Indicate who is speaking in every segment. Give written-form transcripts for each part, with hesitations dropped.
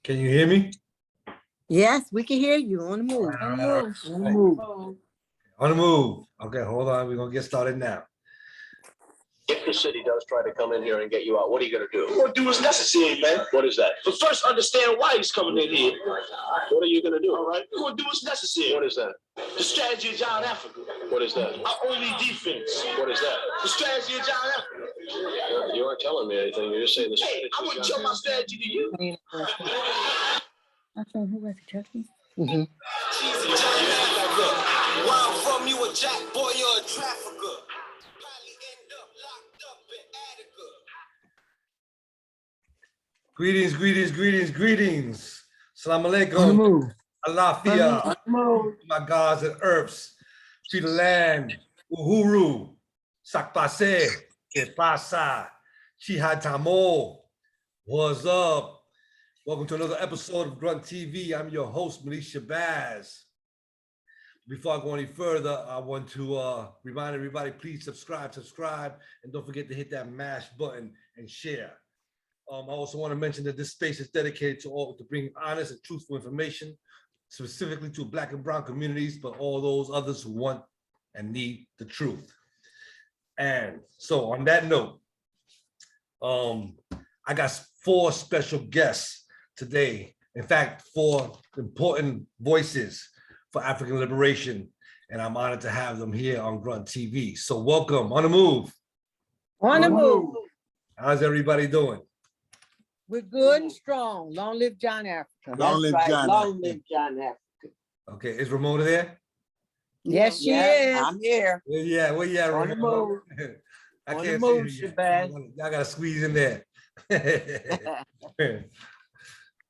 Speaker 1: Can you hear me?
Speaker 2: Yes, we can hear you. On the move.
Speaker 1: On the move. On the move. Okay, hold on. We're going to get started now.
Speaker 3: If the city does try to come in here and get you out, what are you going to do? We're going to do what's necessary, man. What is that? But first, understand why he's coming in here. What are you going to do? All right. We're going to do what's necessary. What is that? The strategy of John Africa. What is that? Our only defense. What is that? The strategy of John Africa. You aren't telling me anything. You're just saying the strategy. Hey, I wouldn't tell my strategy to you.
Speaker 2: Okay, who was it, Chucky?
Speaker 4: Where I'm from, you a jack boy, you're a trafficker. Probably end up locked up in Attica.
Speaker 1: Greetings. Salam alaikum. Alafia. My gods and earths. To the land. Uhuru. Sakpase. Que pasa. Chihatamo. What's up? Welcome to another episode of Grunt TV. I'm your host, Manisha Baz. Before I go any further, I want to remind everybody, please subscribe, and don't forget to hit that mash button and share. I also want to mention that this space is dedicated to bring honest and truthful information, specifically to Black and Brown communities, but all those others who want and need the truth. And so on that note, I got 4 special guests today. In fact, 4 important voices for African liberation, and I'm honored to have them here on Grunt TV. So welcome. On the move.
Speaker 2: On the move.
Speaker 1: How's everybody doing?
Speaker 2: We're good and strong. Long live John Africa.
Speaker 5: Long live John
Speaker 2: Africa.
Speaker 1: Okay, is Ramona there?
Speaker 2: Yes, she is.
Speaker 5: I'm here.
Speaker 1: Yeah, well, yeah,
Speaker 5: On the move.
Speaker 1: I
Speaker 5: On
Speaker 1: can't
Speaker 5: the move,
Speaker 1: see you.
Speaker 5: Shabazz.
Speaker 1: Y'all gotta squeeze in there.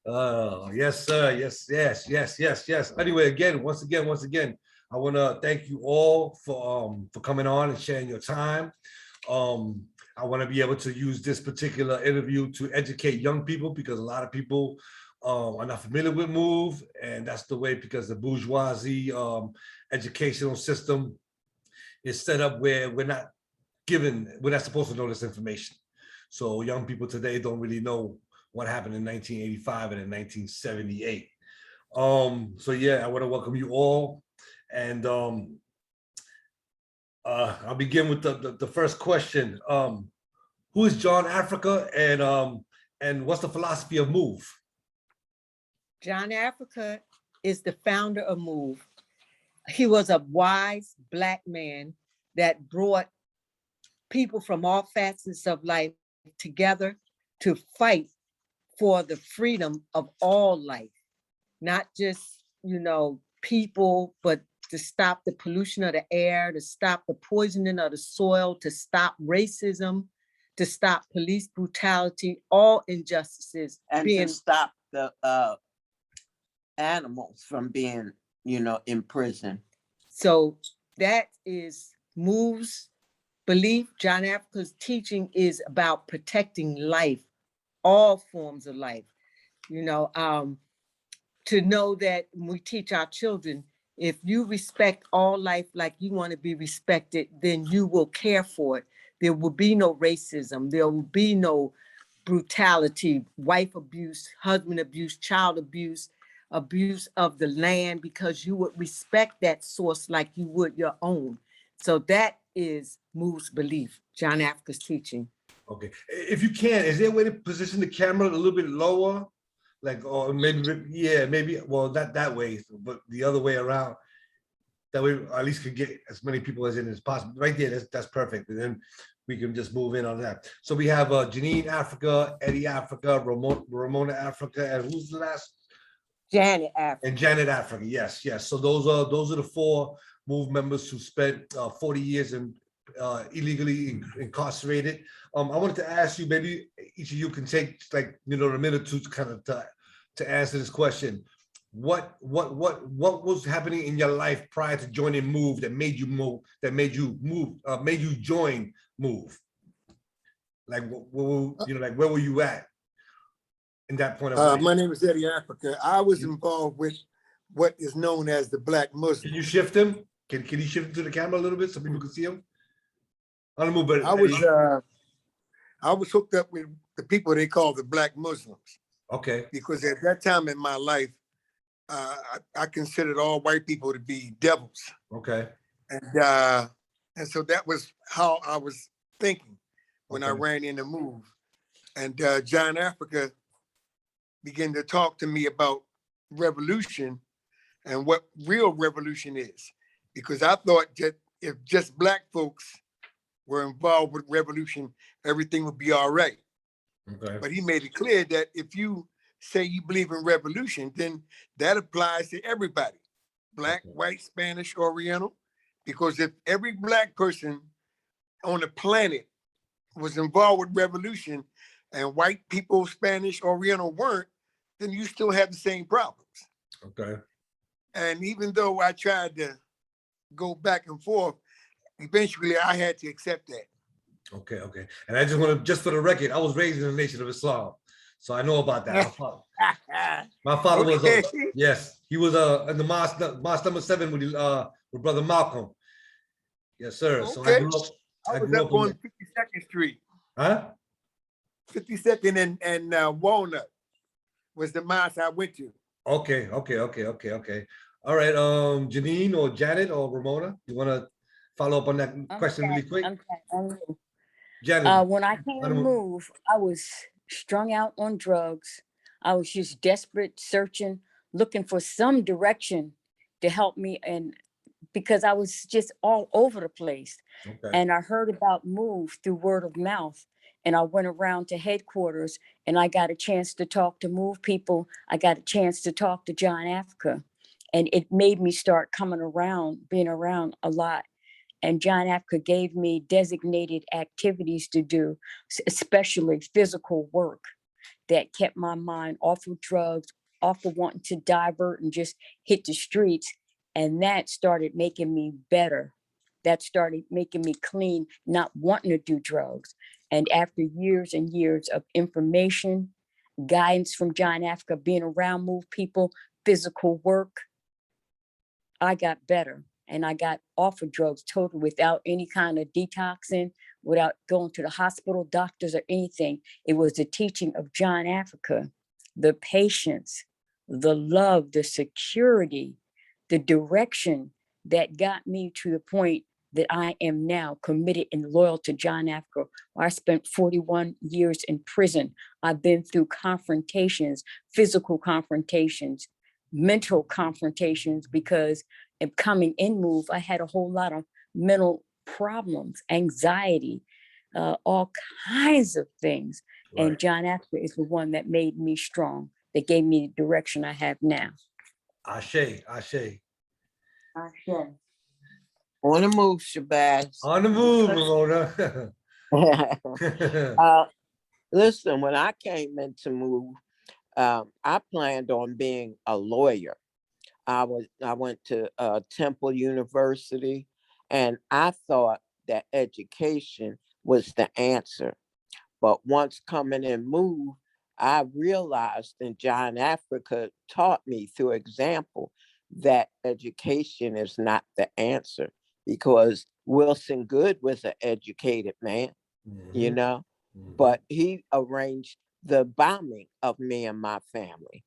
Speaker 1: Oh, yes, sir. Yes. Anyway, once again, I want to thank you all for coming on and sharing your time. I want to be able to use this particular interview to educate young people, because a lot of people are not familiar with MOVE, and that's the way, because the bourgeoisie educational system is set up where we're not supposed to know this information. So young people today don't really know what happened in 1985 and in 1978. So yeah, I want to welcome you all, and I'll begin with the first question. Who is John Africa, and what's the philosophy of MOVE?
Speaker 2: John Africa is the founder of MOVE. He was a wise Black man that brought people from all facets of life together to fight for the freedom of all life, not just, people, but to stop the pollution of the air, to stop the poisoning of the soil, to stop racism, to stop police brutality, all injustices.
Speaker 5: And to stop the animals from being, in prison.
Speaker 2: So that is MOVE's belief. John Africa's teaching is about protecting life, all forms of life. To know that when we teach our children, if you respect all life like you want to be respected, then you will care for it. There will be no racism. There will be no brutality, wife abuse, husband abuse, child abuse, abuse of the land, because you would respect that source like you would your own. So that is MOVE's belief, John Africa's teaching.
Speaker 1: Okay, if you can, is there a way to position the camera a little bit lower? Like, or maybe, well, not that way, but the other way around. That way, at least could get as many people as in as possible. Right there, that's perfect. And then we can just move in on that. So we have Janine Africa, Eddie Africa, Ramona Africa, and who's the last?
Speaker 2: Janet Africa.
Speaker 1: And Janet Africa, yes. So those are the 4 MOVE members who spent 40 years illegally incarcerated. I wanted to ask you, maybe each of you can take a minute or two to kind of to answer this question. What was happening in your life prior to joining MOVE that made you join MOVE? Like, where were you at in that point of life?
Speaker 6: My name is Eddie Africa. I was involved with what is known as the Black Muslim.
Speaker 1: Can you shift him? Can you shift him to the camera a little bit so people can see him? On the move, but
Speaker 6: I was hooked up with the people they call the Black Muslims.
Speaker 1: Okay.
Speaker 6: Because at that time in my life, I considered all white people to be devils.
Speaker 1: Okay.
Speaker 6: And so that was how I was thinking when I
Speaker 1: Okay.
Speaker 6: ran in the move. And John Africa began to talk to me about revolution and what real revolution is. Because I thought that if just Black folks were involved with revolution, everything would be all right.
Speaker 1: Okay.
Speaker 6: But he made it clear that if you say you believe in revolution, then that applies to everybody, Black,
Speaker 1: Okay.
Speaker 6: white, Spanish, Oriental. Because if every Black person on the planet was involved with revolution and white people, Spanish, Oriental weren't, then you still have the same problems.
Speaker 1: Okay.
Speaker 6: And even though I tried to go back and forth, eventually I had to accept that.
Speaker 1: Okay. Okay. And I just want to, just for the record, I was raised in the Nation of Islam, so I know about that. My father was,
Speaker 6: Okay.
Speaker 1: yes, he was in the mosque number 7 with Brother Malcolm. Yes, sir. So I
Speaker 6: Okay.
Speaker 1: grew up.
Speaker 6: I was
Speaker 1: grew
Speaker 6: up on 52nd Street.
Speaker 1: Huh?
Speaker 6: 52nd and Walnut was the mosque I went to.
Speaker 1: Okay. All right. Janine or Janet or Ramona, you want to follow up on that question really quick? Janet.
Speaker 7: When I came to move, I was strung out on drugs. I was just desperate, searching, looking for some direction to help me, and because I was just all over the place.
Speaker 1: Okay.
Speaker 7: And I heard about Move through word of mouth. And I went around to headquarters and I got a chance to talk to Move people. I got a chance to talk to John Africa. And it made me start coming around, being around a lot. And John Africa gave me designated activities to do, especially physical work that kept my mind off of drugs, off of wanting to divert and just hit the streets. And that started making me better. That started making me clean, not wanting to do drugs. And after years and years of information, guidance from John Africa, being around Move people, physical work, I got better. And I got off of drugs totally without any kind of detoxing, without going to the hospital, doctors, or anything. It was the teaching of John Africa, the patience, the love, the security, the direction that got me to the point that I am now committed and loyal to John Africa. I spent 41 years in prison. I've been through confrontations, physical confrontations, mental confrontations, because in coming in Move, I had a whole lot of mental problems, anxiety, all kinds of things.
Speaker 1: Right.
Speaker 7: And John Africa is the one that made me strong, that gave me the direction I have now.
Speaker 1: Ashe.
Speaker 5: On the move, Shabazz.
Speaker 1: On the move, Ramona.
Speaker 5: Listen, when I came into Move, I planned on being a lawyer. I went to Temple University, and I thought that education was the answer. But once coming in Move, I realized, and John Africa taught me through example, that education is not the answer, because Wilson Good was an educated man, you know, but he arranged the bombing of me and my family.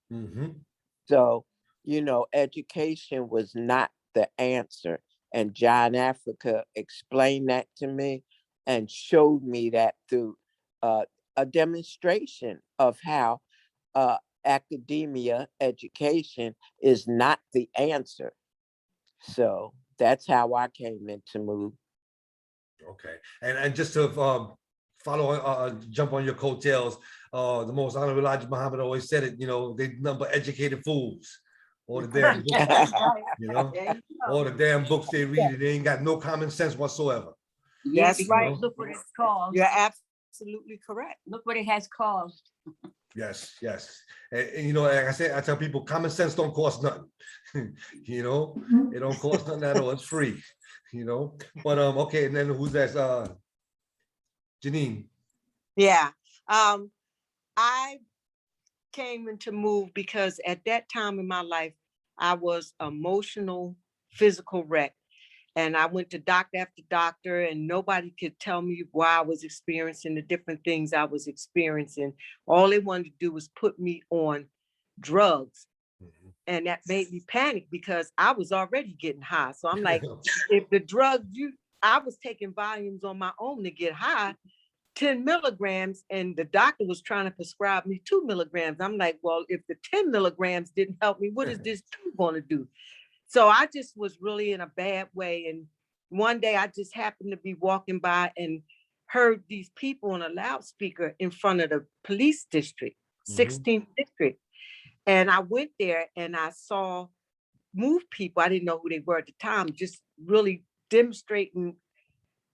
Speaker 5: So, you know, education was not the answer. And John Africa explained that to me and showed me that through a demonstration of how academia, education is not the answer. So that's how I came into Move.
Speaker 1: Okay, and just to follow, jump on your coattails, the most honorable Elijah Muhammad always said it, you know, they number educated fools. All the damn books, you know, all the damn books they read, and they ain't got no common sense whatsoever.
Speaker 2: That's right.
Speaker 7: Look what it's caused.
Speaker 2: You're absolutely correct.
Speaker 7: Look what it has caused.
Speaker 1: Yes. And you know, like I said, I tell people, common sense don't cost nothing. You know, it don't cost nothing at all. It's free. You know, but okay. And then who's that? Janine.
Speaker 2: Yeah. I came into Move because at that time in my life, I was emotional, physical wreck. And I went to doctor after doctor, and nobody could tell me why I was experiencing the different things I was experiencing. All they wanted to do was put me on drugs. And that made me panic because I was already getting high. So I'm like, if the drug I was taking volumes on my own to get high, 10 milligrams, and the doctor was trying to prescribe me 2 milligrams. I'm like, well, if the 10 milligrams didn't help me, what is this 2 going to do? So I just was really in a bad way. And one day I just happened to be walking by and heard these people on a loudspeaker in front of the police district, 16th district. And I went there and I saw MOVE people. I didn't know who they were at the time, just really demonstrating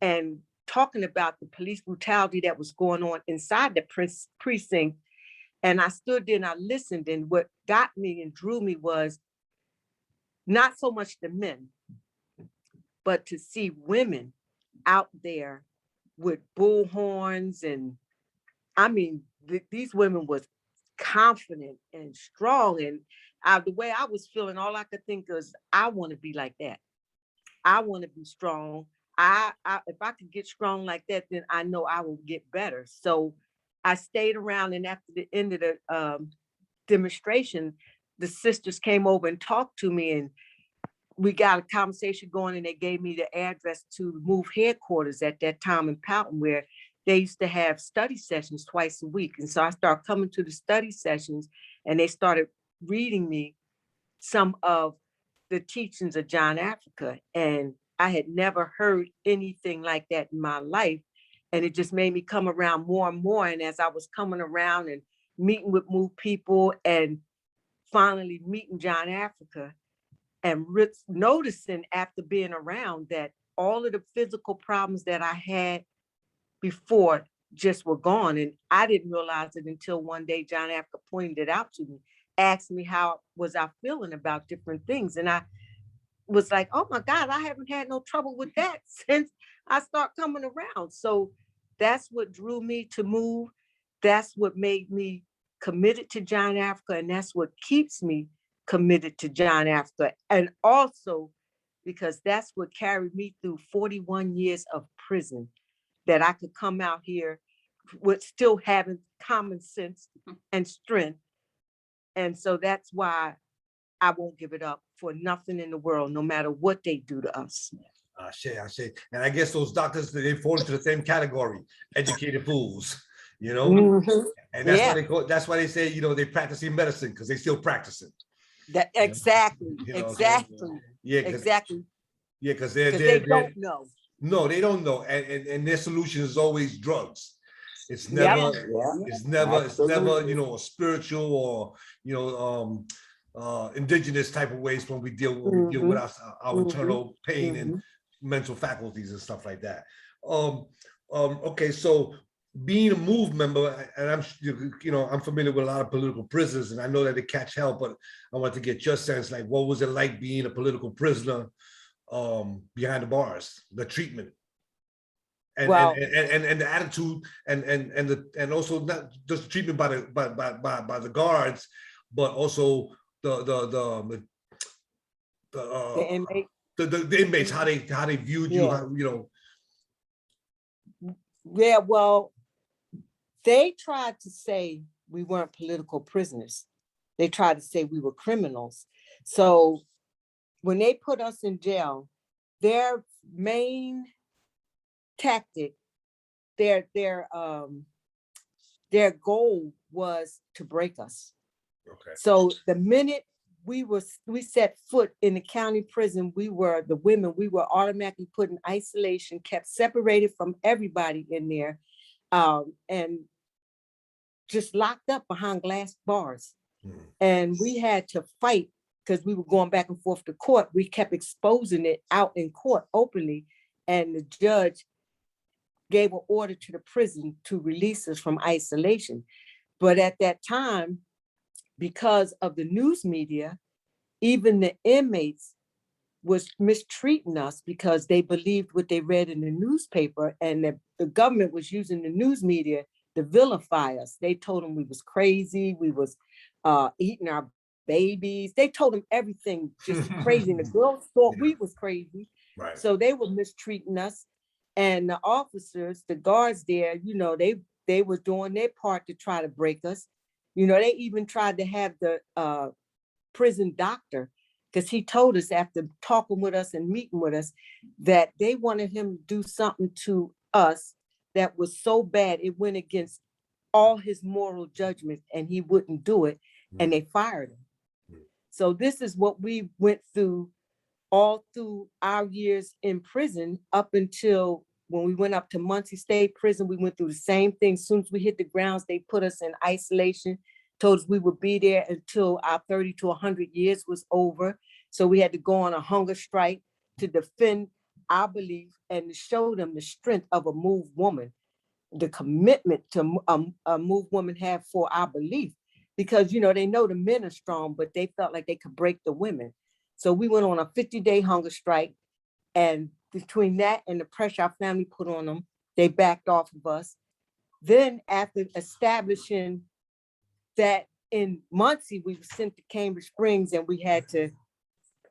Speaker 2: and talking about the police brutality that was going on inside the precinct. And I stood there and I listened. And what got me and drew me was not so much the men, but to see women out there with bullhorns. And I mean, these women was confident and strong. And the way I was feeling, all I could think was, I want to be like that. I want to be strong. If I could get strong like that, then I know I will get better. So I stayed around, and after the end of the demonstration, the sisters came over and talked to me, and we got a conversation going, and they gave me the address to MOVE headquarters at that time in Poughton, where they used to have study sessions twice a week. And so I started coming to the study sessions, and they started reading me some of the teachings of John Africa. And I had never heard anything like that in my life. And it just made me come around more and more. And as I was coming around and meeting with MOVE people and finally meeting John Africa, and noticing after being around that all of the physical problems that I had before just were gone. And I didn't realize it until one day John Africa pointed it out to me, asked me how was I feeling about different things. And I was like, oh my God, I haven't had no trouble with that since I start coming around. So that's what drew me to MOVE. That's what made me committed to John Africa. And that's what keeps me committed to John Africa. And also because that's what carried me through 41 years of prison, that I could come out here with still having common sense and strength. And so that's why I won't give it up for nothing in the world, no matter what they do to us.
Speaker 1: I say. And I guess those doctors, they fall into the same category, educated fools, you know? And that's why they say, you know, they practicing medicine because they still practicing.
Speaker 2: That exactly,
Speaker 1: You know,
Speaker 2: exactly.
Speaker 1: Yeah,
Speaker 2: exactly.
Speaker 1: Yeah, because
Speaker 2: they don't know.
Speaker 1: No, they don't know. And their solution is always drugs. It's never, it's never, you know, a spiritual or, you know, indigenous type of ways when we deal with our internal pain and mental faculties and stuff like that. Okay, so being a MOVE member, and I'm familiar with a lot of political prisoners, and I know that they catch hell, but I want to get your sense, like, what was it like being a political prisoner behind the bars, the treatment, and the attitude, and also not just the treatment by the guards, but also the inmates, how they viewed you, how, you know.
Speaker 2: Yeah, well, they tried to say we weren't political prisoners. They tried to say we were criminals. So when they put us in jail, their main tactic, their goal was to break us.
Speaker 1: Okay.
Speaker 2: So the minute we set foot in the county prison, the women were automatically put in isolation, kept separated from everybody in there, and just locked up behind glass bars. And we had to fight because we were going back and forth to court. We kept exposing it out in court openly, and the judge gave an order to the prison to release us from isolation. But at that time, because of the news media, even the inmates was mistreating us because they believed what they read in the newspaper, and the government was using the news media to vilify us. They told them we was crazy, we was eating our babies. They told them everything just crazy. And the girls thought we was crazy
Speaker 1: Right.
Speaker 2: So they were mistreating us. And the officers, the guards there, you know, they were doing their part to try to break us. You know, they even tried to have the prison doctor, because he told us after talking with us and meeting with us that they wanted him to do something to us that was so bad it went against all his moral judgment, and he wouldn't do it, and they fired him. So this is what we went through all through our years in prison, up until when we went up to Muncie State Prison. We went through the same thing. As soon as we hit the grounds, they put us in isolation, told us we would be there until our 30 to 100 years was over. So we had to go on a hunger strike to defend our belief and to show them the strength of a moved woman, the commitment to a moved woman have for our belief. Because, you know, they know the men are strong, but they felt like they could break the women. So we went on a 50-day hunger strike. And between that and the pressure our family put on them, they backed off of us. Then after establishing that in Muncie, we were sent to Cambridge Springs, and we had to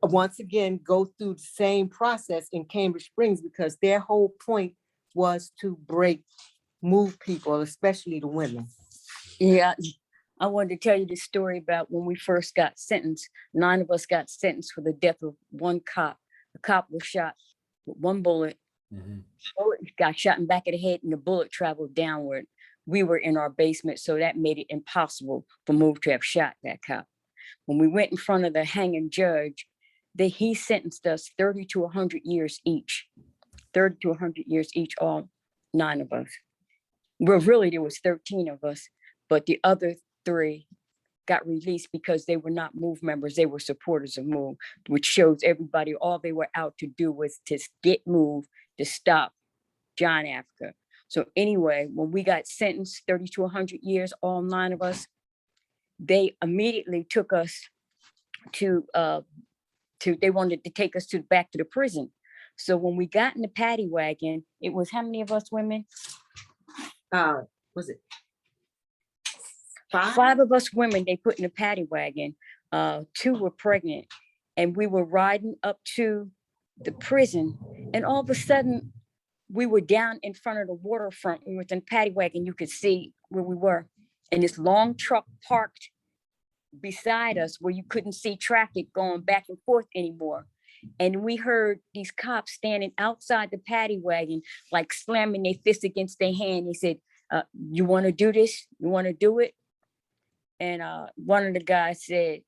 Speaker 2: once again go through the same process in Cambridge Springs, because their whole point was to move people, especially the women.
Speaker 7: Yeah, I wanted to tell you the story about when we first got sentenced. 9 of us got sentenced for the death of one cop. The cop was shot with one bullet. Bullet got shot in the back of the head, and the bullet traveled downward. We were in our basement, so that made it impossible for Move to have shot that cop. When we went in front of the hanging judge, he sentenced us 30 to 100 years each. 30 to 100 years each, all 9 of us. Well, really, there was 13 of us, but the other 3 got released because they were not Move members. They were supporters of Move, which shows everybody all they were out to do was to get Move to stop John Africa. So anyway, when we got sentenced 30 to 100 years, all 9 of us, they immediately took us to they wanted to take us back to the prison. So when we got in the paddy wagon, it was how many of us women?
Speaker 2: Was it 5?
Speaker 7: 5 of us women they put in a paddy wagon. 2 were pregnant, and we were riding up to the prison, and all of a sudden we were down in front of the waterfront. We were in a paddy wagon. You could see where we were, and this long truck parked beside us where you couldn't see traffic going back and forth anymore. And we heard these cops standing outside the paddy wagon, like slamming their fist against their hand. They said, you want to do this? You want to do it? And one of the guys said,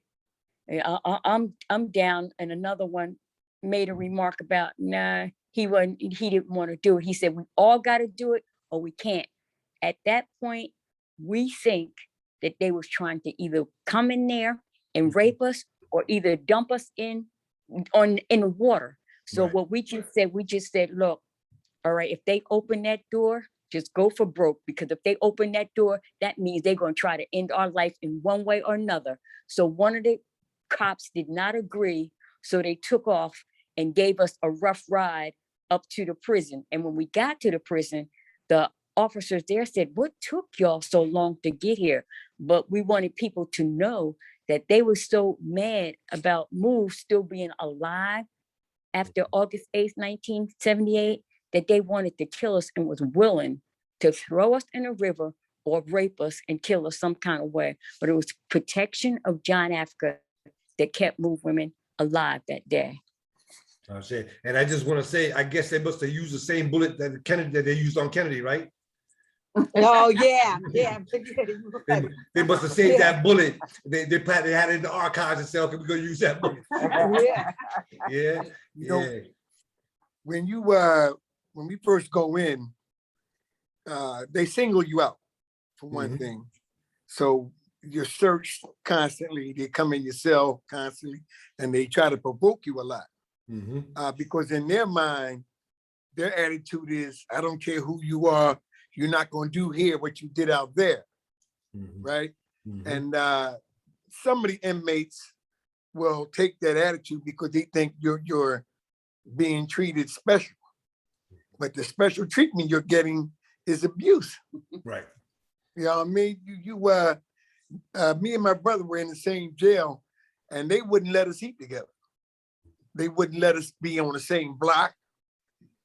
Speaker 7: I'm down. And another one made a remark about, nah, he didn't want to do it. He said, we all got to do it or we can't. At that point, we think that they was trying to either come in there and rape us or either dump us in the water. So
Speaker 1: Right.
Speaker 7: what we just said, look, all right, if they open that door, just go for broke, because if they open that door, that means they're going to try to end our life in one way or another. So one of the cops did not agree. So they took off and gave us a rough ride up to the prison. And when we got to the prison, the officers there said, what took y'all so long to get here? But we wanted people to know that they were so mad about Move still being alive after August 8th, 1978, that they wanted to kill us and was willing to throw us in a river or rape us and kill us some kind of way. But it was protection of John Africa that kept Move women alive that day.
Speaker 1: And I just want to say, I guess they must have used the same bullet that they used on Kennedy, right?
Speaker 2: Oh yeah.
Speaker 1: They must have saved that bullet. They had it in the archives and said, okay, we're gonna use that bullet.
Speaker 2: Yeah.
Speaker 1: Yeah.
Speaker 6: You know, when we first go in, they single you out for one thing. So you're searched constantly. They come in your cell constantly, and they try to provoke you a lot. Because in their mind, their attitude is, I don't care who you are, you're not going to do here what you did out there, right? And some of the inmates will take that attitude because they think you're being treated special. But the special treatment you're getting is abuse.
Speaker 1: Right.
Speaker 6: You know what I mean? Me and my brother were in the same jail, and they wouldn't let us eat together. they wouldn't let us be on the same block.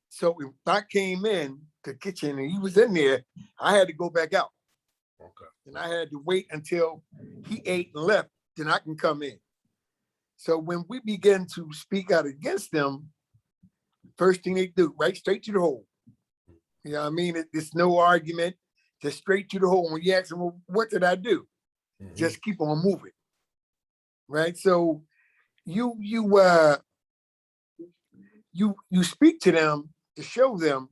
Speaker 6: So if I came in the kitchen and he was in there, I had to go back out.
Speaker 1: Okay.
Speaker 6: And I had to wait until he ate and left, then I can come in. So when we begin to speak out against them, first thing they do, right straight to the hole. You know what I mean? It's no argument, just straight to the hole. When you ask them, well, what did I do?
Speaker 1: Mhm.
Speaker 6: Just keep on moving. Right? So you speak to them to show them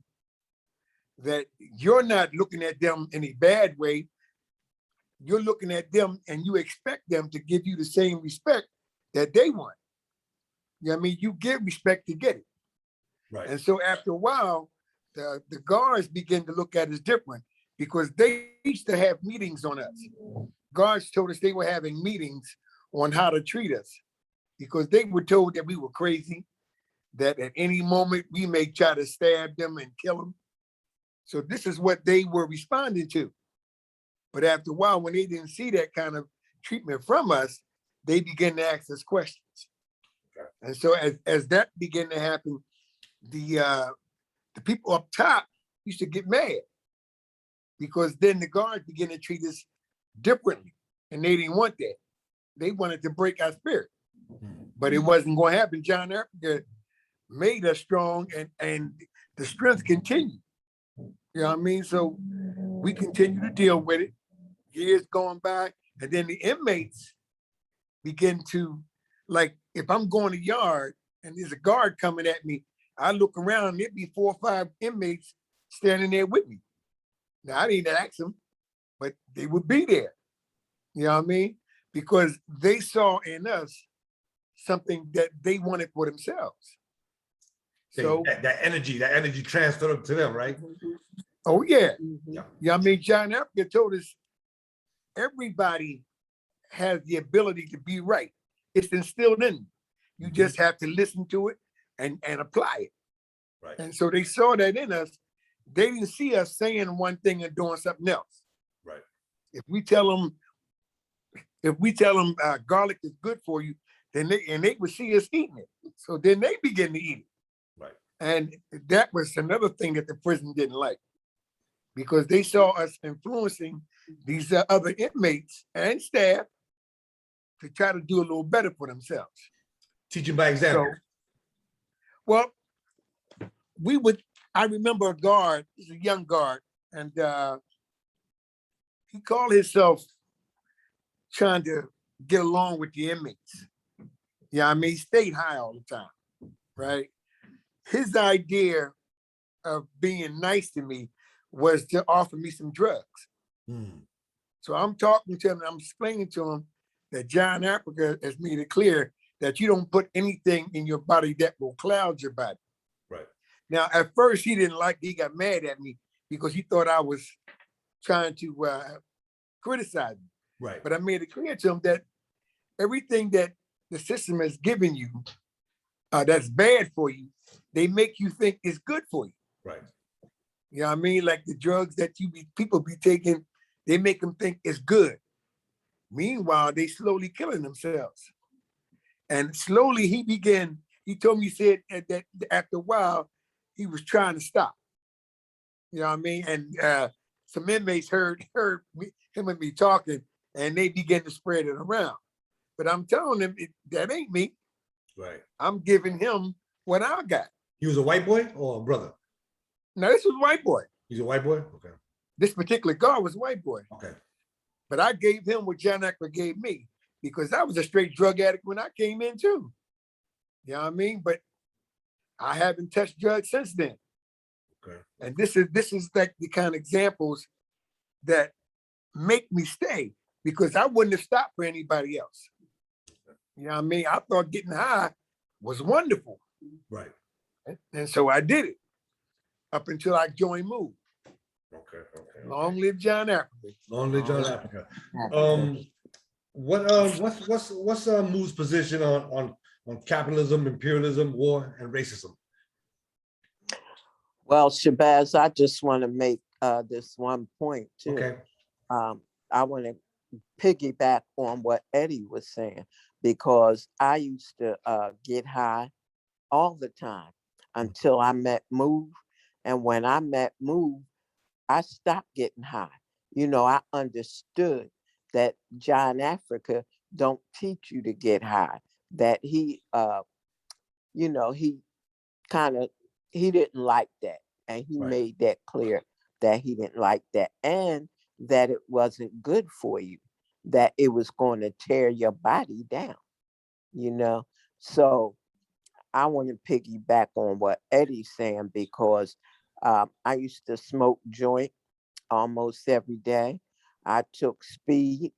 Speaker 6: that you're not looking at them in a bad way. You're looking at them and you expect them to give you the same respect that they want. You know what I mean? You give respect to get it.
Speaker 1: Right.
Speaker 6: And so after a while, the guards begin to look at us different because they used to have meetings on us. Guards told us they were having meetings on how to treat us because they were told that we were crazy, that at any moment we may try to stab them and kill them. So this is what they were responding to. But after a while, when they didn't see that kind of treatment from us, they began to ask us questions.
Speaker 1: Okay.
Speaker 6: And so as that began to happen, the people up top used to get mad because then the guards began to treat us differently. And they didn't want that. They wanted to break our spirit. But it wasn't going to happen. John Africa made us strong and the strength continued. You know what I mean? So we continue to deal with it. Years going by, and then the inmates begin to, like, if I'm going to yard and there's a guard coming at me, I look around and there'd be 4 or 5 inmates standing there with me. Now, I didn't ask them, but they would be there. You know what I mean? Because they saw in us something that they wanted for themselves. So
Speaker 1: that energy transferred to them, right?
Speaker 6: oh yeah.
Speaker 2: Mhm.
Speaker 1: Yeah.
Speaker 6: You know what I mean? John Africa told us everybody has the ability to be right. It's instilled in you. You just have to listen to it and apply it.
Speaker 1: Right.
Speaker 6: And so they saw that in us. They didn't see us saying one thing and doing something else.
Speaker 1: Right.
Speaker 6: If we tell them garlic is good for you, then they would see us eating it. So then they begin to eat it.
Speaker 1: Right.
Speaker 6: And that was another thing that the prison didn't like, because they saw us influencing these other inmates and staff to try to do a little better for themselves.
Speaker 1: Teaching by example.
Speaker 6: So, well, I remember a guard, he's a young guard, and he called himself trying to get along with the inmates. Yeah, I mean, he stayed high all the time, right? His idea of being nice to me was to offer me some drugs.
Speaker 1: Mm.
Speaker 6: So I'm talking to him and I'm explaining to him that John Africa has made it clear that you don't put anything in your body that will cloud your body.
Speaker 1: Right.
Speaker 6: Now, at first he got mad at me because he thought I was trying to criticize him.
Speaker 1: Right.
Speaker 6: But I made it clear to him that everything that the system has given you that's bad for you, they make you think is good for you.
Speaker 1: Right.
Speaker 6: You know what I mean? Like the drugs that people be taking, they make them think it's good. Meanwhile, they slowly killing themselves. And slowly he told me, he said that after a while, he was trying to stop. You know what I mean? And some inmates heard him and me talking, and they began to spread it around. But I'm telling them, that ain't me.
Speaker 1: Right.
Speaker 6: I'm giving him what I got.
Speaker 1: He was a white boy or a brother?
Speaker 6: Now, this was a white boy.
Speaker 1: He's a white boy? Okay.
Speaker 6: This particular guard was a white boy.
Speaker 1: Okay.
Speaker 6: But I gave him what John Acker gave me because I was a straight drug addict when I came in too. You know what I mean? But I haven't touched drugs since then.
Speaker 1: Okay.
Speaker 6: And this is like the kind of examples that make me stay, because I wouldn't have stopped for anybody else. You know what I mean? I thought getting high was wonderful.
Speaker 1: Right.
Speaker 6: And so I did it up until I joined Move.
Speaker 1: Okay.
Speaker 6: Long live John Africa.
Speaker 1: Long live John Africa. What's Move's position on capitalism, imperialism, war, and racism?
Speaker 5: Well, Shabazz, I just want to make this one point too.
Speaker 1: Okay.
Speaker 5: I want to piggyback on what Eddie was saying, because I used to get high all the time until I met Move. And when I met Move, I stopped getting high. You know, I understood that John Africa don't teach you to get high, that he, you know, he didn't like that. And he
Speaker 1: Right.
Speaker 5: made that clear that he didn't like that and that it wasn't good for you, that it was going to tear your body down, you know? So I want to piggyback on what Eddie's saying because I used to smoke joint almost every day. I took speed,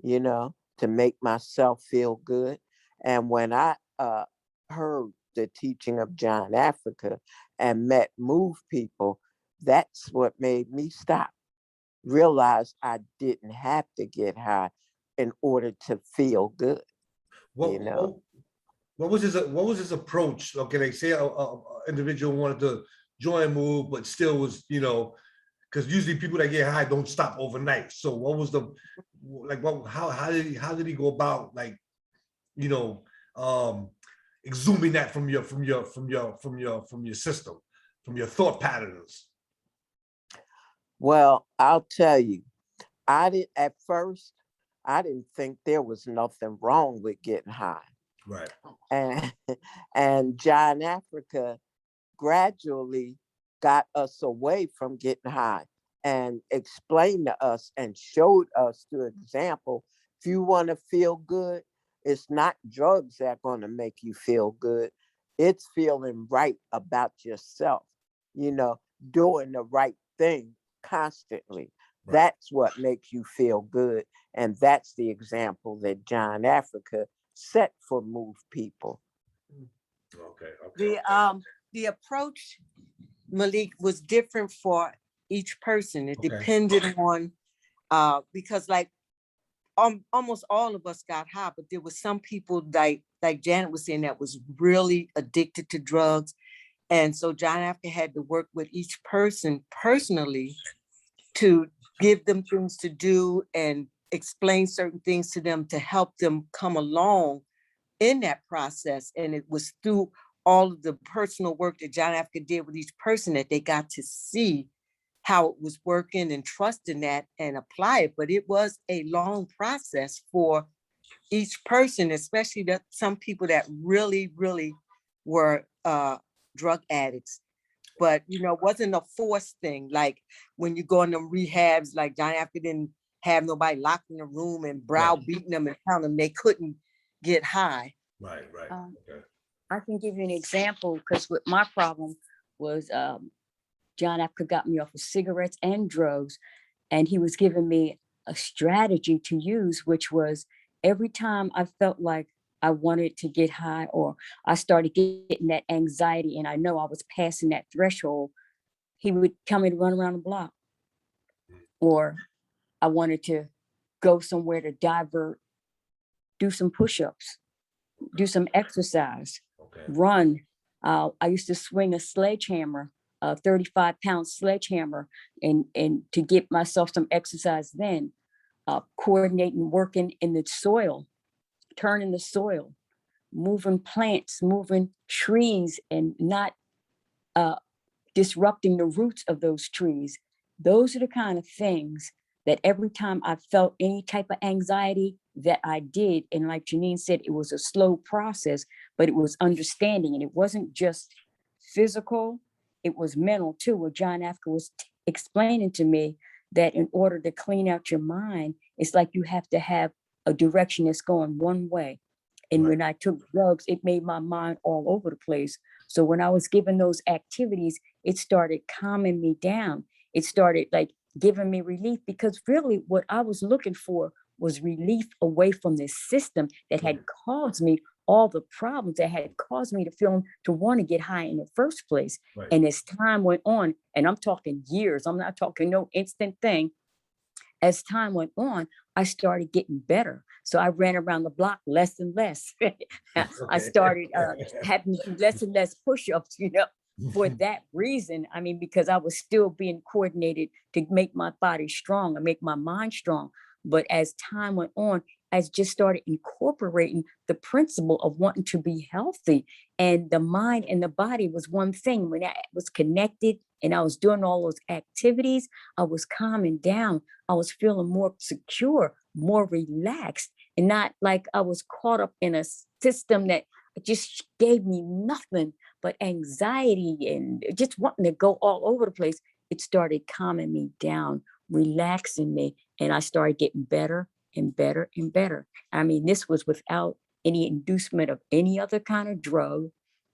Speaker 5: you know, to make myself feel good. And when I heard the teaching of John Africa and met Move people, that's what made me stop. Realize I didn't have to get high in order to feel good, you know.
Speaker 1: What was his approach? Okay, like say a individual wanted to join Move, but still was, you know, because usually people that get high don't stop overnight. So what was the like? What how did he go about like, you know, exhuming that from your system, from your thought patterns?
Speaker 5: Well, I'll tell you, at first, I didn't think there was nothing wrong with getting high.
Speaker 1: Right.
Speaker 5: And and John Africa gradually got us away from getting high and explained to us and showed us through example, if you want to feel good, it's not drugs that are going to make you feel good. It's feeling right about yourself, you know, doing the right thing constantly.
Speaker 1: Right.
Speaker 5: That's what makes you feel good. And that's the example that John Africa set for Move people.
Speaker 1: Okay.
Speaker 2: The approach, Malik, was different for each person. It
Speaker 1: Okay.
Speaker 2: depended on because like almost all of us got high, but there was some people like Janet was saying that was really addicted to drugs. And so John Africa had to work with each person personally to give them things to do and explain certain things to them to help them come along in that process. And it was through all of the personal work that John Africa did with each person that they got to see how it was working and trust in that and apply it. But it was a long process for each person, especially that some people that really, really were drug addicts. But you know, it wasn't a forced thing. Like when you go in them rehabs, like John Africa didn't have nobody locked in a room and browbeating them and telling them they couldn't get high.
Speaker 1: Right. Okay.
Speaker 7: I can give you an example because what my problem was, John Africa got me off of cigarettes and drugs, and he was giving me a strategy to use, which was every time I felt like I wanted to get high or I started getting that anxiety and I know I was passing that threshold, he would tell me to run around the block. Or I wanted to go somewhere to divert, do some push-ups, do some exercise, run. I used to swing a sledgehammer, a 35-pound sledgehammer, and to get myself some exercise then, coordinating, working in the soil, turning the soil, moving plants, moving trees, and not disrupting the roots of those trees. Those are the kind of things that every time I felt any type of anxiety that I did, and like Janine said, it was a slow process, but it was understanding, and it wasn't just physical, it was mental too, where John Africa was explaining to me that in order to clean out your mind, it's like you have to have a direction that's going one way. And when I took drugs, it made my mind all over the place. So when I was given those activities, it started calming me down. It started like giving me relief, because really what I was looking for was relief away from this system that had caused me all the problems, that had caused me to want to get high in the first place. And as time went on, and I'm talking years, I'm not talking no instant thing. As time went on, I started getting better. So I ran around the block less and less. I started having to do less and less push-ups, you know, for that reason. I mean, because I was still being coordinated to make my body strong and make my mind strong. But as time went on, I just started incorporating the principle of wanting to be healthy. And the mind and the body was one thing. When I was connected and I was doing all those activities, I was calming down. I was feeling more secure, more relaxed, and not like I was caught up in a system that just gave me nothing but anxiety and just wanting to go all over the place. It started calming me down, relaxing me, and I started getting better and better and better. I mean, this was without any inducement of any other kind of drug,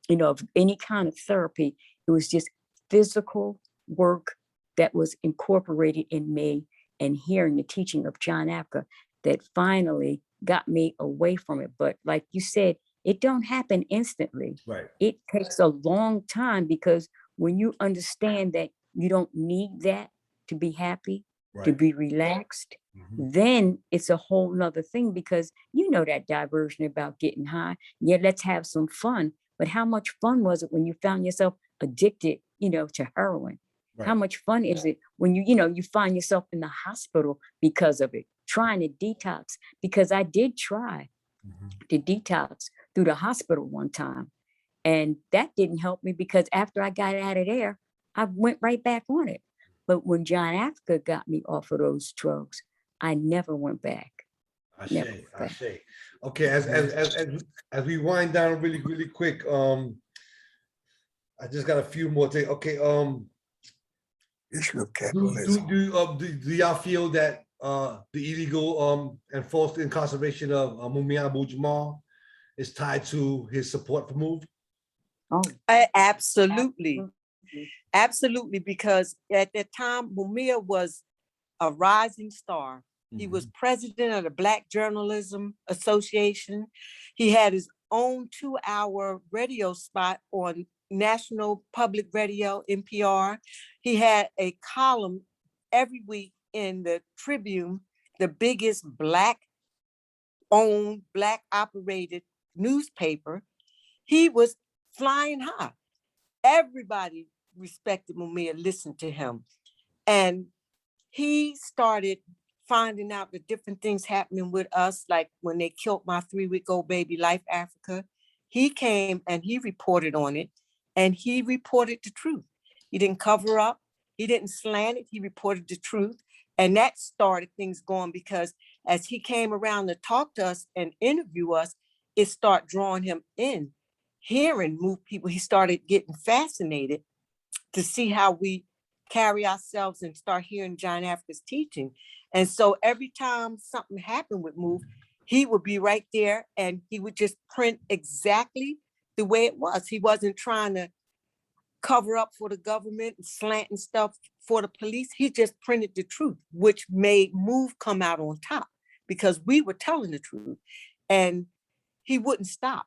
Speaker 7: of any kind of therapy. It was just physical work that was incorporated in me, and hearing the teaching of John Africa that finally got me away from it. But like you said, it don't happen instantly.
Speaker 1: Right.
Speaker 7: It takes a long time, because when you understand that you don't need that to be happy, to
Speaker 1: Right.
Speaker 7: be relaxed,
Speaker 1: Mhm.
Speaker 7: then it's a whole nother thing, because that diversion about getting high. Yeah, let's have some fun. But how much fun was it when you found yourself addicted, to heroin? How
Speaker 1: Right.
Speaker 7: much fun is it when you find yourself in the hospital because of it, trying to detox? Because I did try
Speaker 1: Mhm.
Speaker 7: to detox through the hospital one time. And that didn't help me, because after I got out of there, I went right back on it. But when John Africa got me off of those drugs, I never went back.
Speaker 1: I
Speaker 7: Never
Speaker 1: say,
Speaker 7: went
Speaker 1: I
Speaker 7: back.
Speaker 1: say. Okay, as we wind down really quick, I just got a few more things. Okay,
Speaker 6: Issue of
Speaker 1: do
Speaker 6: capitalism.
Speaker 1: do y'all feel that the illegal enforced incarceration of Mumia Abu-Jamal is tied to his support for MOVE?
Speaker 7: Oh,
Speaker 2: Absolutely. Absolutely, because at that time, Mumia was a rising star. He was president of the Black Journalism Association. He had his own 2-hour radio spot on National Public Radio, NPR. He had a column every week in the Tribune, the biggest Black-owned, Black-operated newspaper. He was flying high. Everybody respected Mumia, listened to him. And he started finding out the different things happening with us, like when they killed my 3-week-old baby, Life Africa. He came and he reported on it, and he reported the truth. He didn't cover up, he didn't slant it, he reported the truth. And that started things going, because as he came around to talk to us and interview us, it started drawing him in. Hearing MOVE people, he started getting fascinated to see how we carry ourselves and start hearing John Africa's teaching. And so every time something happened with MOVE, he would be right there and he would just print exactly the way it was. He wasn't trying to cover up for the government and slanting stuff for the police. He just printed the truth, which made MOVE come out on top, because we were telling the truth. And he wouldn't stop.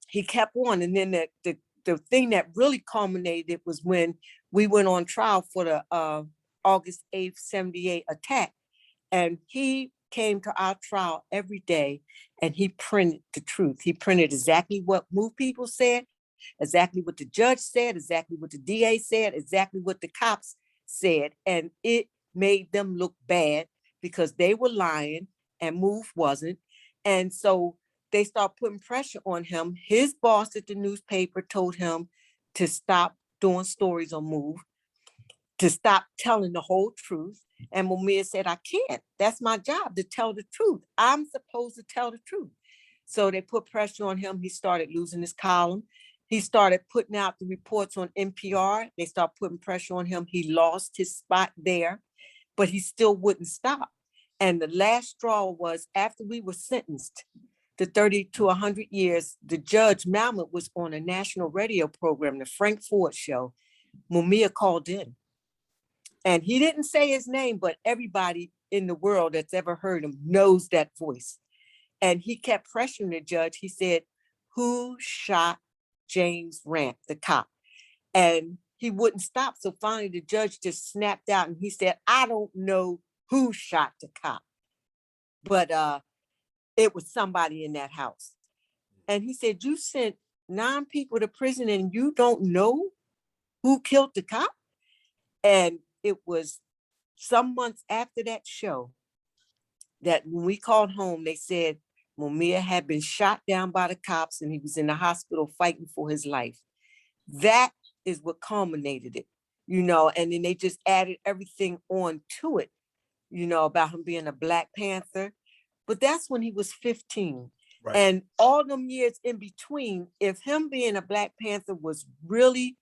Speaker 2: He kept on. And then the thing that really culminated was when we went on trial for the August 8th, 78 attack. And he came to our trial every day and he printed the truth. He printed exactly what MOVE people said, exactly what the judge said, exactly what the DA said, exactly what the cops said. And it made them look bad, because they were lying and MOVE wasn't. And so they start putting pressure on him. His boss at the newspaper told him to stop doing stories on MOVE, to stop telling the whole truth. And Mumia said, I can't. That's my job, to tell the truth. I'm supposed to tell the truth. So they put pressure on him. He started losing his column. He started putting out the reports on NPR. They started putting pressure on him. He lost his spot there, but he still wouldn't stop. And the last straw was, after we were sentenced to 30 to 100 years, the judge, Malmet, was on a national radio program, the Frank Ford Show. Mumia called in. And he didn't say his name, but everybody in the world that's ever heard him knows that voice. And he kept pressuring the judge. He said, who shot James Rant, the cop? And he wouldn't stop. So finally the judge just snapped out and he said, I don't know who shot the cop, but it was somebody in that house. And he said, you sent 9 people to prison and you don't know who killed the cop? And it was some months after that show that when we called home, they said Mumia had been shot down by the cops and he was in the hospital fighting for his life. That is what culminated it, you know, and then they just added everything on to it, you know, about him being a Black Panther. But that's when he was 15.
Speaker 1: Right.
Speaker 2: And all them years in between, if him being a Black Panther was really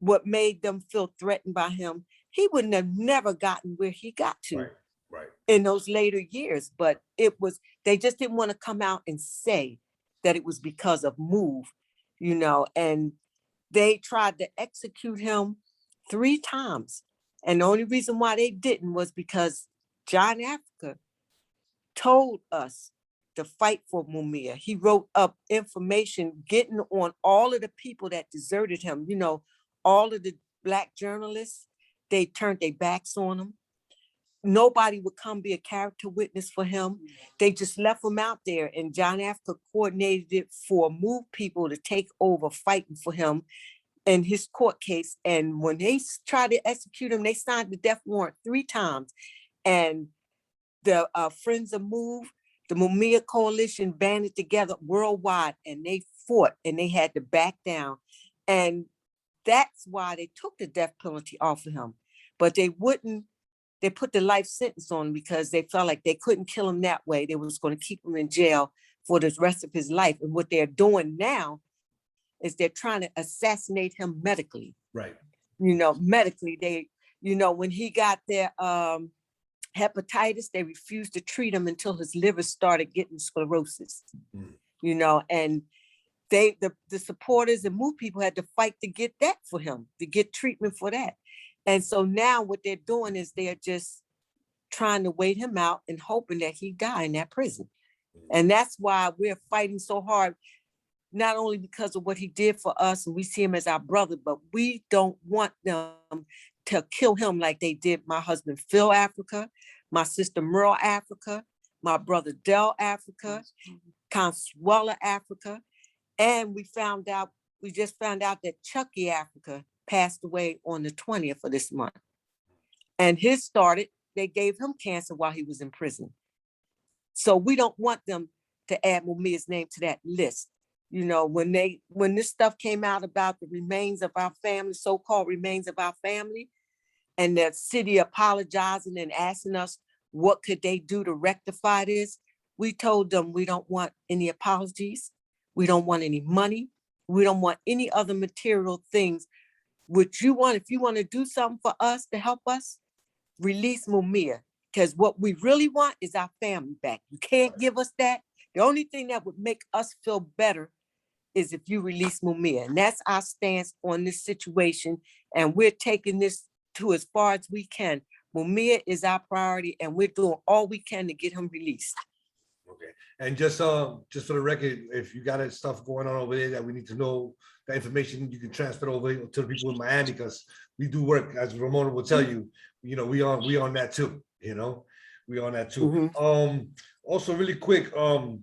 Speaker 2: what made them feel threatened by him, he wouldn't have never gotten where he got to.
Speaker 1: Right. Right.
Speaker 2: In those later years. But it was, they just didn't want to come out and say that it was because of MOVE, you know, and they tried to execute him 3 times. And the only reason why they didn't was because John Africa told us to fight for Mumia. He wrote up information getting on all of the people that deserted him, you know, all of the Black journalists, they turned their backs on him. Nobody would come be a character witness for him. They just left him out there, and John Africa coordinated it for MOVE people to take over fighting for him in his court case. And when they tried to execute him, they signed the death warrant 3 times. And the Friends of MOVE, the Mumia Coalition banded together worldwide, and they fought and they had to back down. And that's why they took the death penalty off of him. But they wouldn't. They put the life sentence on him because they felt like they couldn't kill him that way. They was going to keep him in jail for the rest of his life. And what they're doing now is they're trying to assassinate him medically.
Speaker 1: Right.
Speaker 2: You know, medically, they, you know, when he got their hepatitis, they refused to treat him until his liver started getting sclerosis. You know, and the supporters and MOVE people had to fight to get that for him, to get treatment for that. And so now what they're doing is they're just trying to wait him out and hoping that he die in that prison. And that's why we're fighting so hard, not only because of what he did for us and we see him as our brother, but we don't want them to kill him like they did my husband, Phil Africa, my sister, Merle Africa, my brother, Del Africa, Consuela Africa. And we just found out that Chucky Africa passed away on the 20th of this month. And his started, they gave him cancer while he was in prison. So we don't want them to add Mumia's name to that list. You know, when this stuff came out about the remains of our family, so-called remains of our family, and the city apologizing and asking us what could they do to rectify this, we told them we don't want any apologies. We don't want any money. We don't want any other material things. What you want, if you want to do something for us to help us, release Mumia. Because what we really want is our family back. You can't give us that. The only thing that would make us feel better is if you release Mumia. And that's our stance on this situation. And we're taking this to as far as we can. Mumia is our priority, and we're doing all we can to get him released.
Speaker 1: Okay. And just for the record, if you got stuff going on over there that we need to know, the information you can transfer over to the people in Miami, because we do work, as Ramona will tell you, you know, we on that too, you know, we on that too. Also really quick, what's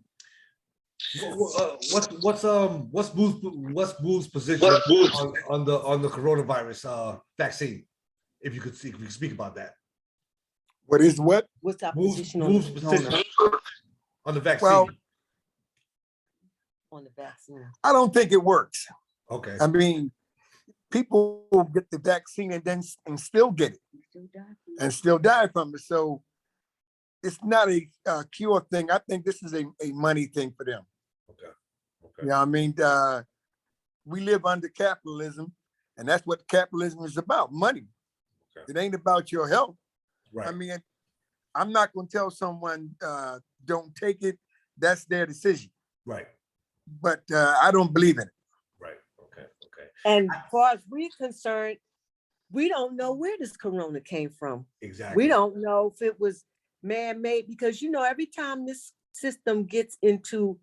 Speaker 1: Boo's position on the coronavirus vaccine? If you could speak about that.
Speaker 6: What is what?
Speaker 2: What's our
Speaker 1: Boo's
Speaker 2: position
Speaker 1: position on the vaccine?
Speaker 6: Well,
Speaker 2: on the vaccine?
Speaker 6: I don't think it works.
Speaker 1: Okay.
Speaker 6: I mean, people get the vaccine and still get it and still die from it. So it's not a cure thing. I think this is a money thing for them.
Speaker 1: Okay.
Speaker 6: Okay. Yeah, I mean, we live under capitalism, and that's what capitalism is about, money. Okay. It ain't about your health. Right. I mean, I'm not going to tell someone don't take it. That's their decision.
Speaker 1: Right.
Speaker 6: But I don't believe in it.
Speaker 1: Right. Okay. Okay.
Speaker 2: And as far as we're concerned, we don't know where this corona came from.
Speaker 1: Exactly.
Speaker 2: We don't know if it was man-made, because, you know, every time this system gets into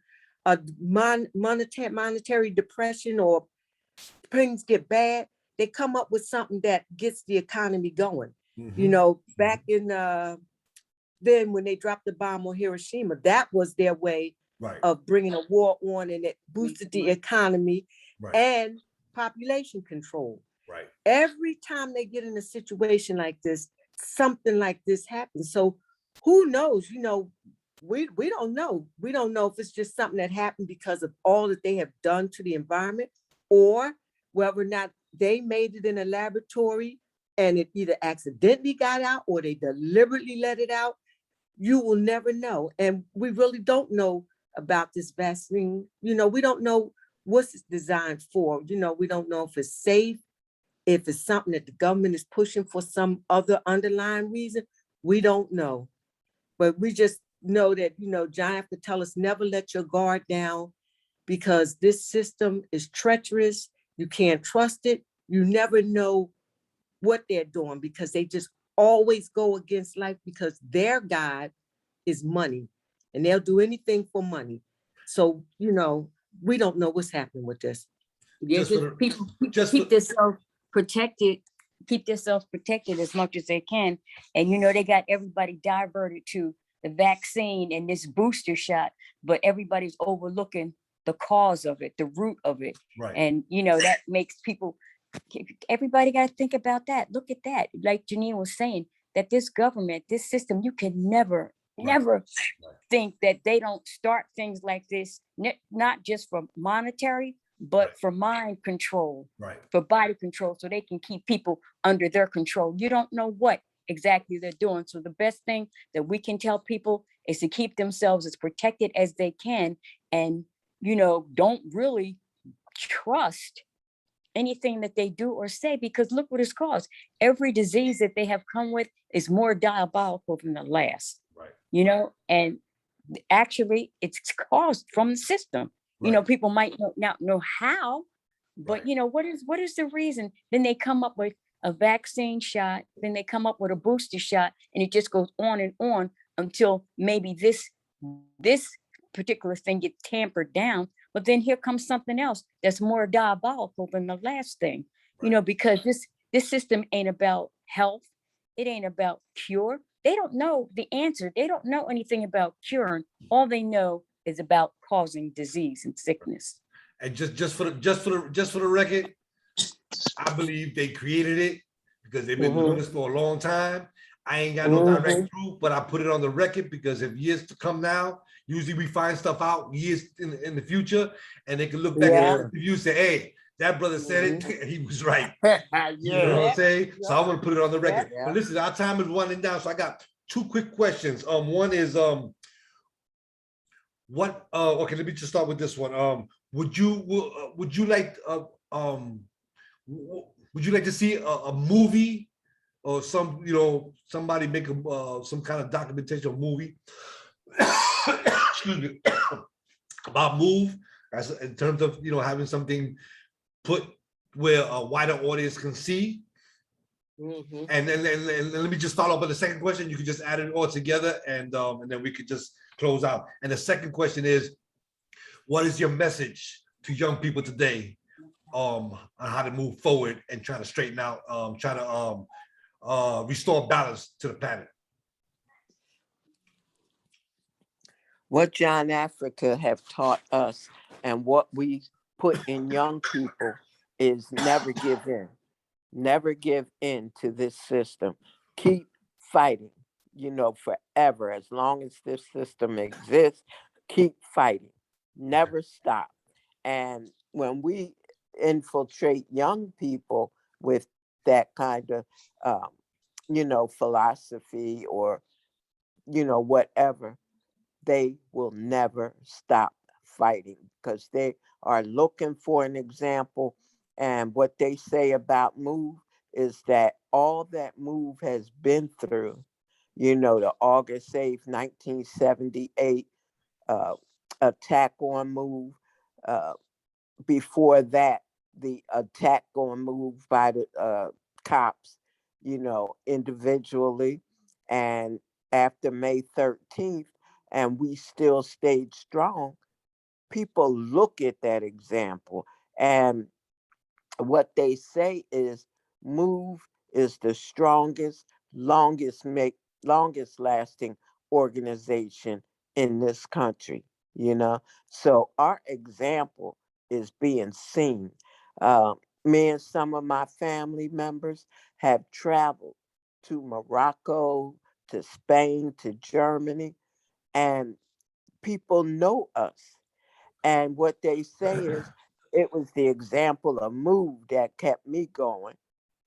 Speaker 2: a monetary depression or things get bad, they come up with something that gets the economy going. You know, back in then when they dropped the bomb on Hiroshima, that was their way of bringing a war on, and it boosted the economy and population control. Every time they get in a situation like this, something like this happens. So who knows? We don't know. We don't know if it's just something that happened because of all that they have done to the environment, or whether or not they made it in a laboratory and it either accidentally got out or they deliberately let it out. You will never know. And we really don't know about this vaccine. We don't know what's it's designed for. We don't know if it's safe, if it's something that the government is pushing for some other underlying reason. We don't know. But we just know that, John have to tell us, never let your guard down, because this system is treacherous. You can't trust it. You never know what they're doing, because they just always go against life, because their God is money and they'll do anything for money. So, we don't know what's happening with this.
Speaker 7: Yeah,
Speaker 1: Just for
Speaker 7: just
Speaker 1: the-
Speaker 7: people
Speaker 1: just
Speaker 7: keep
Speaker 1: for-
Speaker 7: themselves protected, keep themselves protected as much as they can. And they got everybody diverted to the vaccine and this booster shot, but everybody's overlooking the cause of it, the root of it.
Speaker 1: Right.
Speaker 7: And that makes people, everybody got to think about that. Look at that. Like Janine was saying, that this government, this system, you can never think that they don't start things like this, not just for monetary, but
Speaker 1: Right.
Speaker 7: for mind control,
Speaker 1: Right.
Speaker 7: for body control, so they can keep people under their control. You don't know what exactly they're doing. So the best thing that we can tell people is to keep themselves as protected as they can, and don't really trust anything that they do or say, because look what it's caused. Every disease that they have come with is more diabolical than the last.
Speaker 1: Right.
Speaker 7: And actually it's caused from the system.
Speaker 1: Right.
Speaker 7: People might not know how, but
Speaker 1: Right.
Speaker 7: what is the reason? Then they come up with a vaccine shot, then they come up with a booster shot, and it just goes on and on until maybe this particular thing gets tampered down. But then here comes something else that's more diabolical than the last thing.
Speaker 1: Right.
Speaker 7: Because this system ain't about health. It ain't about cure. They don't know the answer. They don't know anything about curing. All they know is about causing disease and sickness.
Speaker 1: And just for the record, I believe they created it because they've been doing this for a long time. I ain't got no direct proof, but I put it on the record because if years to come now, usually we find stuff out years in the future, and they can look back at you and say, "Hey, that brother said it, and he was right." You know what I'm saying? So I'm gonna put it on the record. But listen, our time is running down, so I got two quick questions. One is what? Okay, let me just start with this one. Would you like would you like to see a movie or somebody make some kind of documentation movie excuse me about move, as in terms of having something put where a wider audience can see? And then let me just follow up with the second question. You can just add it all together, and then we could just close out. And the second question is, what is your message to young people today on how to move forward and try to straighten out, try to restore balance to the planet?
Speaker 5: What John Africa have taught us and what we put in young people is never give in. Never give in to this system. Keep fighting, forever. As long as this system exists, keep fighting. Never stop. And when we infiltrate young people with that kind of, philosophy or, whatever, they will never stop fighting because they are looking for an example. And what they say about MOVE is that all that MOVE has been through, the August 8th, 1978 attack on MOVE, before that, the attack on MOVE by the cops, individually, and after May 13th, and we still stayed strong. People look at that example, and what they say is MOVE is the strongest, longest lasting organization in this country, So our example is being seen. Me and some of my family members have traveled to Morocco, to Spain, to Germany, and people know us. And what they say is, it was the example of move that kept me going.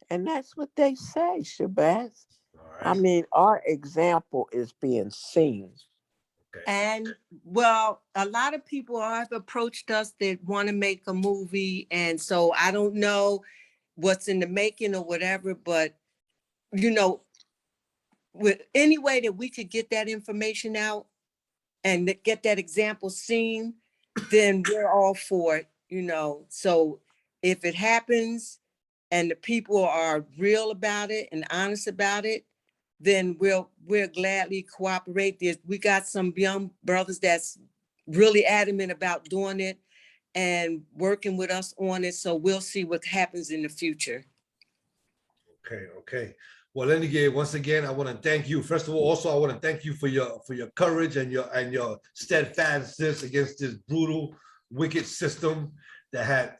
Speaker 5: And that's what they say, Shabazz.
Speaker 1: All
Speaker 5: I
Speaker 1: right.
Speaker 5: mean, our example is being seen.
Speaker 1: Okay.
Speaker 2: And well, a lot of people have approached us that want to make a movie. And so I don't know what's in the making or whatever, but you know, with any way that we could get that information out and get that example seen, then we're all for it, you know. So if it happens and the people are real about it and honest about it, then we'll gladly cooperate. We got some young brothers that's really adamant about doing it and working with us on it. So we'll see what happens in the future.
Speaker 1: Okay, okay. Well, anyway, once again, I want to thank you. First of all, also I want to thank you for your courage and your steadfastness against this brutal, wicked system that had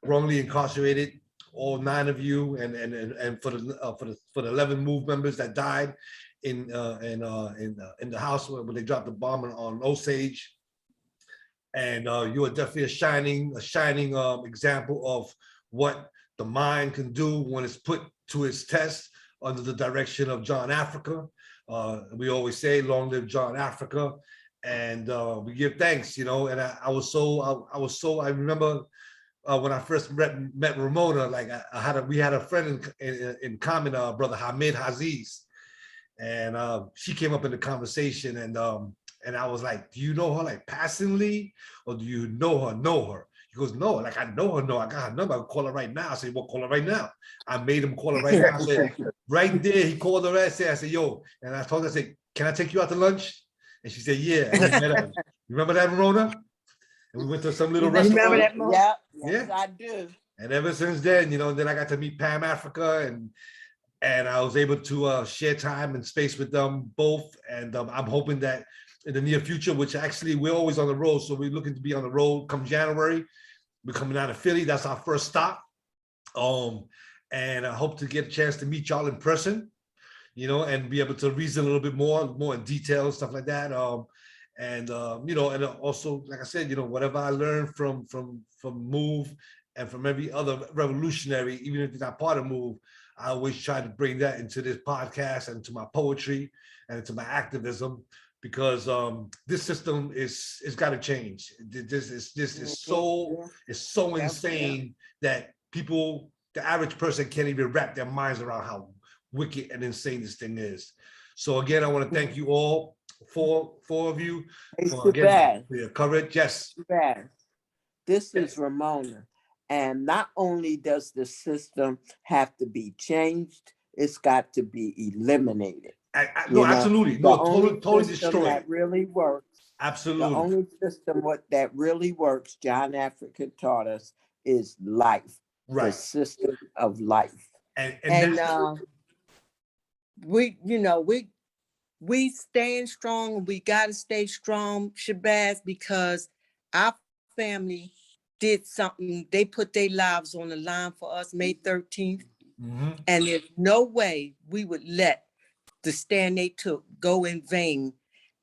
Speaker 1: wrongly incarcerated all 9 of you, and for the 11 MOVE members that died in the house when they dropped the bomb on Osage. And you are definitely a shining example of what the mind can do when it's put to its test under the direction of John Africa. We always say, "Long live John Africa," and we give thanks. You know, and I remember when I first met Ramona. Like we had a friend in common, brother Hamid Haziz, and she came up in the conversation, and I was like, "Do you know her like passingly, or do you know her?" He goes, "No, like I know her. No, I got her number. I can call her right now." I said, "Well, call her right now." I made him call her right now. I said, right there, he called her. I said, "Yo," and I told her, I said, "Can I take you out to lunch?" And she said, "Yeah." And we met her. You remember that, Ramona? And we went to some little restaurant.
Speaker 2: Remember that moment?
Speaker 5: Yeah,
Speaker 1: yes,
Speaker 5: I do.
Speaker 1: And ever since then, you know, then I got to meet Pam Africa, and I was able to share time and space with them both. And I'm hoping that in the near future, which actually we're always on the road, so we're looking to be on the road come January. We're coming out of Philly. That's our first stop. And I hope to get a chance to meet y'all in person, you know, and be able to reason a little bit more in detail, stuff like that. You know, and also, like I said, you know, whatever I learned from MOVE and from every other revolutionary, even if it's not part of MOVE, I always try to bring that into this podcast and to my poetry and to my activism, because this system is got to change. This is so insane that people, the average person, can't even wrap their minds around how wicked and insane this thing is. So again, I want to thank you all, four of you, for your courage. Yes.
Speaker 5: This is Ramona. And not only does the system have to be changed, it's got to be eliminated.
Speaker 1: No, absolutely. No, totally destroyed.
Speaker 5: That really works.
Speaker 1: Absolutely.
Speaker 5: The only system that really works, John Africa taught us, is life.
Speaker 1: Right.
Speaker 5: The system of life.
Speaker 2: And we, you know, we staying strong. We got to stay strong, Shabazz, because our family did something. They put their lives on the line for us May 13th.
Speaker 1: Mm-hmm.
Speaker 2: And there's no way we would let the stand they took go in vain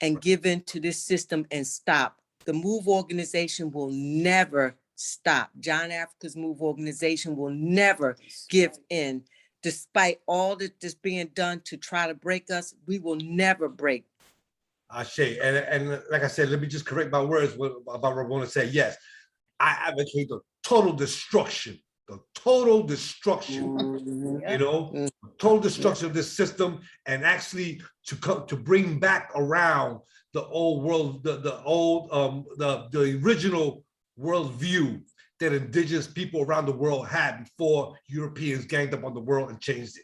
Speaker 2: and give in to this system and stop. The MOVE organization will never stop. John Africa's MOVE organization will never give in. Despite all that's being done to try to break us, we will never break.
Speaker 1: Ashe. And like I said, let me just correct my words about Ramona said. Yes, I advocate the total destruction, you know, total destruction of this system, and actually to bring back around the old world, the original worldview that indigenous people around the world had before Europeans ganged up on the world and changed it.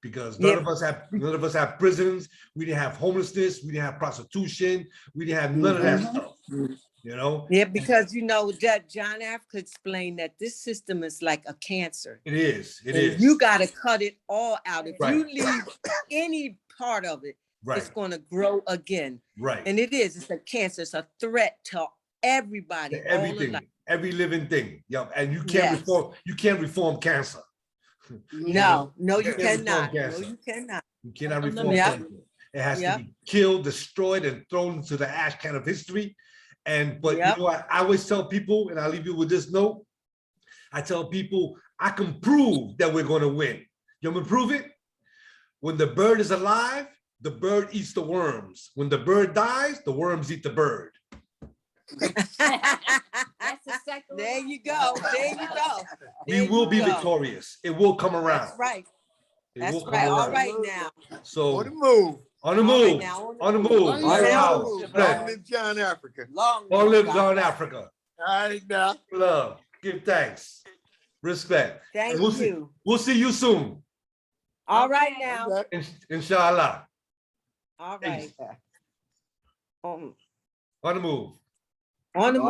Speaker 1: Because none of us have prisons, we didn't have homelessness, we didn't have prostitution, we didn't have none of that stuff. You know?
Speaker 2: Yeah, because you know that John Africa explained that this system is like a cancer.
Speaker 1: It is.
Speaker 2: You got to cut it all out. If you leave any part of it, it's going to grow again.
Speaker 1: Right.
Speaker 2: And it is. It's a cancer. It's a threat to everybody.
Speaker 1: To everything, every living thing. Yeah. And you can't reform cancer.
Speaker 2: No, you cannot. No, you cannot.
Speaker 1: You cannot reform
Speaker 2: Yep.
Speaker 1: something. It has
Speaker 2: Yep.
Speaker 1: to be killed, destroyed, and thrown into the ash can of history. But
Speaker 2: Yep.
Speaker 1: you know what? I always tell people, and I'll leave you with this note. I tell people, I can prove that we're going to win. You want me to prove it? When the bird is alive, the bird eats the worms. When the bird dies, the worms eat the bird.
Speaker 7: That's the second.
Speaker 2: There you go. There you go.
Speaker 1: We
Speaker 2: There
Speaker 1: will
Speaker 2: you
Speaker 1: be
Speaker 2: go.
Speaker 1: victorious. It will come around.
Speaker 2: That's right.
Speaker 1: It
Speaker 2: That's
Speaker 1: will come
Speaker 2: right. All
Speaker 1: around.
Speaker 2: right now.
Speaker 1: So
Speaker 6: On the move.
Speaker 1: on the
Speaker 2: All right
Speaker 1: move,
Speaker 2: now,
Speaker 1: on the move,
Speaker 6: On
Speaker 1: light
Speaker 6: the
Speaker 1: power,
Speaker 6: move. Long
Speaker 1: strength.
Speaker 6: live John Africa.
Speaker 2: Long
Speaker 1: Long
Speaker 2: live
Speaker 1: live
Speaker 2: John
Speaker 1: South Africa.
Speaker 6: All right now.
Speaker 1: Love, give thanks, respect.
Speaker 2: Thank
Speaker 1: And we'll
Speaker 2: you.
Speaker 1: We'll see you soon.
Speaker 2: All right now.
Speaker 1: Inshallah.
Speaker 2: All right.
Speaker 1: On the move.
Speaker 2: On the move.